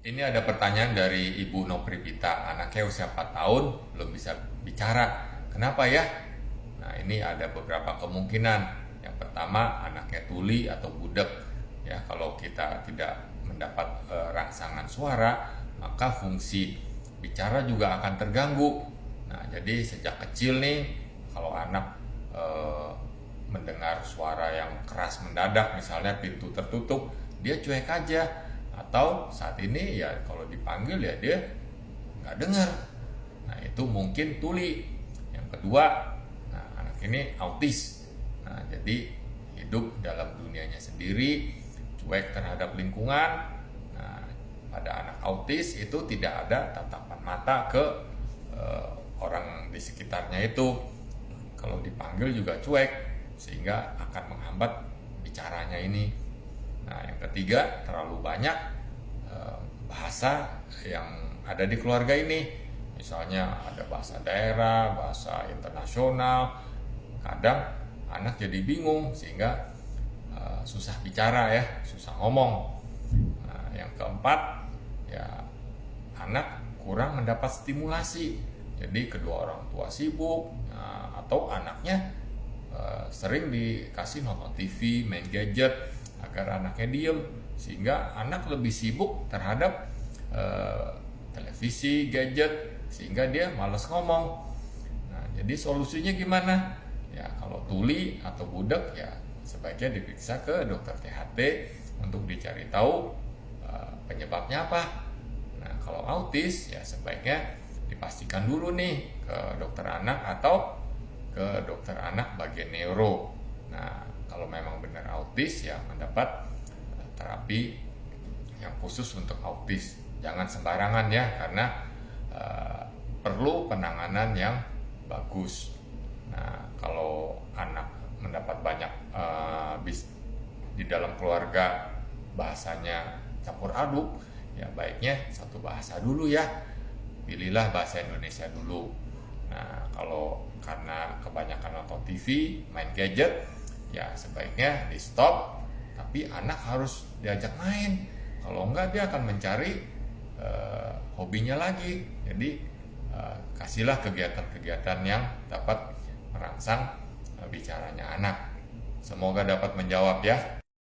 Ini ada pertanyaan dari Ibu Nopripita. Anaknya usia 4 tahun, belum bisa bicara. Kenapa ya? Nah, ini ada beberapa kemungkinan. Yang pertama, anaknya tuli atau budak. Ya, kalau kita tidak mendapat rangsangan suara, maka fungsi bicara juga akan terganggu. Nah, jadi sejak kecil nih, kalau anak eh, mendengar suara yang keras mendadak, misalnya pintu tertutup, dia cuek aja. Atau saat ini ya kalau dipanggil ya dia nggak dengar. Nah, itu mungkin tuli. Yang kedua, nah, anak ini autis. Nah, jadi hidup dalam dunianya sendiri, cuek terhadap lingkungan. Nah, pada anak autis itu tidak ada tatapan mata ke orang di sekitarnya itu. Kalau dipanggil juga cuek, sehingga akan menghambat bicaranya ini. Nah, yang ketiga, terlalu banyak bahasa yang ada di keluarga ini. Misalnya ada bahasa daerah, bahasa internasional. Kadang anak jadi bingung sehingga susah bicara ya, susah ngomong. Nah, yang keempat, ya anak kurang mendapat stimulasi. Jadi kedua orang tua sibuk, atau anaknya sering dikasih nonton TV, main gadget agar anaknya diem, sehingga anak lebih sibuk terhadap televisi, gadget, sehingga dia malas ngomong. Nah, jadi solusinya gimana? Ya, kalau tuli atau budak ya sebaiknya diperiksa ke dokter THT untuk dicari tahu penyebabnya apa. Nah, kalau autis ya sebaiknya dipastikan dulu nih ke dokter anak atau ke dokter anak bagian neuro. Nah, kalau memang benar autis ya mendapat terapi yang khusus untuk autis. Jangan sembarangan ya, karena perlu penanganan yang bagus. Nah, kalau anak mendapat banyak di dalam keluarga bahasanya campur aduk, ya baiknya satu bahasa dulu ya. Pilihlah bahasa Indonesia dulu. Nah, kalau karena kebanyakan nonton TV, main gadget, ya sebaiknya di stop. Tapi anak harus diajak main. Kalau enggak dia akan mencari hobinya lagi. Jadi kasihlah kegiatan-kegiatan yang dapat merangsang bicaranya anak. Semoga dapat menjawab ya.